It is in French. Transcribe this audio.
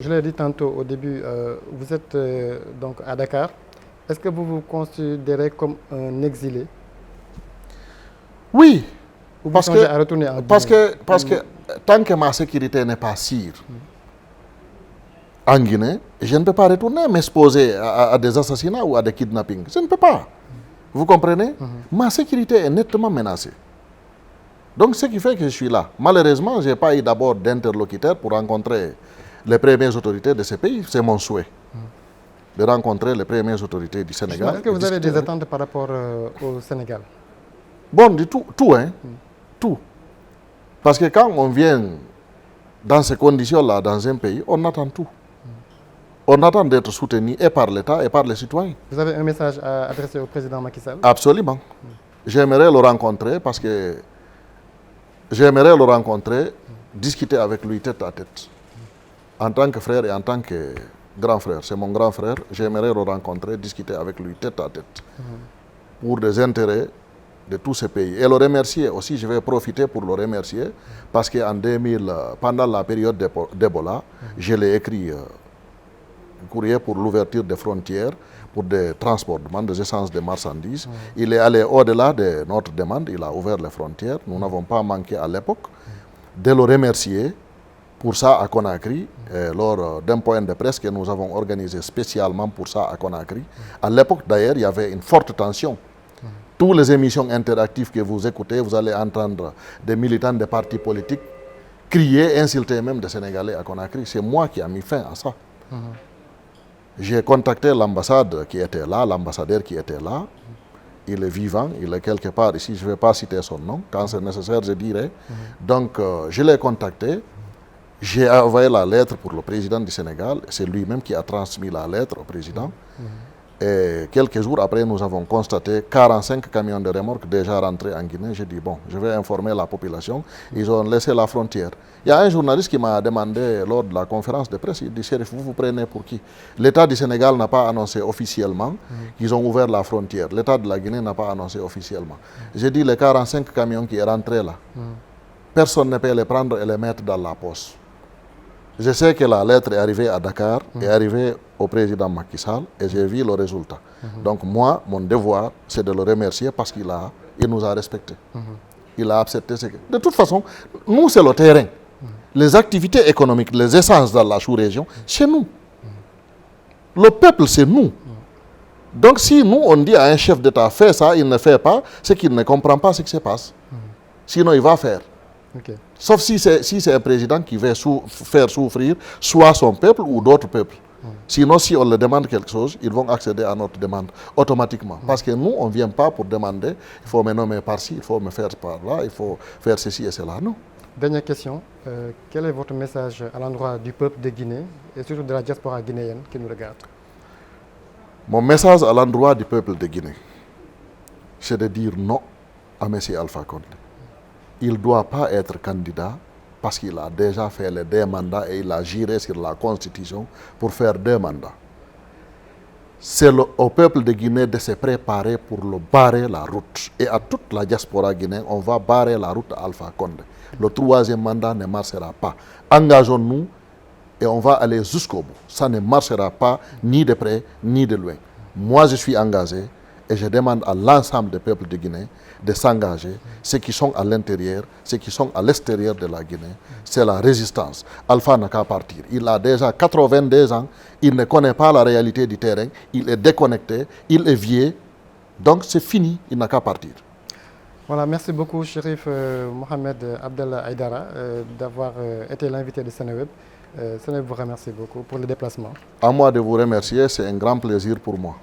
Je l'ai dit tantôt au début, vous êtes donc à Dakar. Est-ce que vous vous considérez comme un exilé Oui, ou vous parce songez que, à retourner en parce Guinée? que, parce que tant que ma sécurité n'est pas sûre en Guinée, je ne peux pas retourner m'exposer à des assassinats ou à des kidnappings. Je ne peux pas. Vous comprenez? Ma sécurité est nettement menacée. Donc, ce qui fait que je suis là. Malheureusement, je n'ai pas eu d'abord d'interlocuteur pour rencontrer les premières autorités de ce pays. C'est mon souhait de rencontrer les premières autorités du Sénégal. Est-ce que vous avez des attentes par rapport au Sénégal? Bon, du tout, hein. Tout. Parce que quand on vient dans ces conditions-là, dans un pays, on attend tout. On attend d'être soutenu et par l'État et par les citoyens. Vous avez un message à adresser au président Macky Sall? Absolument. J'aimerais le rencontrer parce que j'aimerais le rencontrer, discuter avec lui tête à tête. En tant que frère et en tant que grand frère. C'est mon grand frère. J'aimerais le rencontrer, discuter avec lui tête à tête. Pour des intérêts de tous ces pays. Et le remercier aussi, je vais profiter pour le remercier parce qu'en 2000, pendant la période d'Ebola, je l'ai écrit un courrier pour l'ouverture des frontières, pour des transports, des essences de marchandises. Il est allé au-delà de notre demande, il a ouvert les frontières. Nous n'avons pas manqué à l'époque de le remercier pour ça à Conakry, lors d'un point de presse que nous avons organisé spécialement pour ça à Conakry. À l'époque d'ailleurs, il y avait une forte tension. Toutes les émissions interactives que vous écoutez, vous allez entendre des militants des partis politiques crier, insulter même des Sénégalais à Conakry. C'est moi qui ai mis fin à ça. J'ai contacté l'ambassade qui était là, l'ambassadeur qui était là. Il est vivant, il est quelque part ici. Je ne vais pas citer son nom. Quand c'est nécessaire, je dirai. Donc, je l'ai contacté. J'ai envoyé la lettre pour le président du Sénégal. C'est lui-même qui a transmis la lettre au président. Et quelques jours après, nous avons constaté 45 camions de remorques déjà rentrés en Guinée. J'ai dit, bon, je vais informer la population. Ils ont laissé la frontière. Il y a un journaliste qui m'a demandé lors de la conférence de presse, il dit, Chérif, vous vous prenez pour qui? L'État du Sénégal n'a pas annoncé officiellement qu'ils ont ouvert la frontière. L'État de la Guinée n'a pas annoncé officiellement. J'ai dit, les 45 camions qui sont rentrés là, personne ne peut les prendre et les mettre dans la poche. Je sais que la lettre est arrivée à Dakar, est arrivée au président Macky Sall et j'ai vu le résultat. Donc moi, mon devoir, c'est de le remercier parce qu'il nous a respectés. Il a accepté ce que... De toute façon, nous, c'est le terrain. Les activités économiques, les essences dans la sous-région, c'est nous. Le peuple, c'est nous. Donc si nous, on dit à un chef d'État, fais ça, il ne fait pas, c'est qu'il ne comprend pas ce qui se passe. Sinon, il va faire. Sauf si c'est un président qui veut faire souffrir soit son peuple ou d'autres peuples. Sinon, si on leur demande quelque chose, ils vont accéder à notre demande automatiquement. Parce que nous, on ne vient pas pour demander, il faut me nommer par-ci, il faut me faire par-là, il faut faire ceci et cela. Non. Dernière question. Quel est votre message à l'endroit du peuple de Guinée et surtout de la diaspora guinéenne qui nous regarde? Mon message à l'endroit du peuple de Guinée, c'est de dire non à M. Alpha Condé. Il ne doit pas être candidat parce qu'il a déjà fait les 2 mandats et il a géré sur la Constitution pour faire 2 mandats. C'est au peuple de Guinée de se préparer pour le barrer la route. Et à toute la diaspora guinéenne, on va barrer la route à Alpha Condé. Le 3e mandat ne marchera pas. Engageons-nous et on va aller jusqu'au bout. Ça ne marchera pas ni de près ni de loin. Moi, je suis engagé. Et je demande à l'ensemble des peuples de Guinée de s'engager, ceux qui sont à l'intérieur, ceux qui sont à l'extérieur de la Guinée. C'est la résistance. Alpha n'a qu'à partir. Il a déjà 82 ans, il ne connaît pas la réalité du terrain, il est déconnecté, il est vieux. Donc c'est fini, il n'a qu'à partir. Voilà, merci beaucoup Chérif Mohamed Abdallah Aïdara d'avoir été l'invité de Seneweb. Seneweb vous remercie beaucoup pour le déplacement. À moi de vous remercier, c'est un grand plaisir pour moi.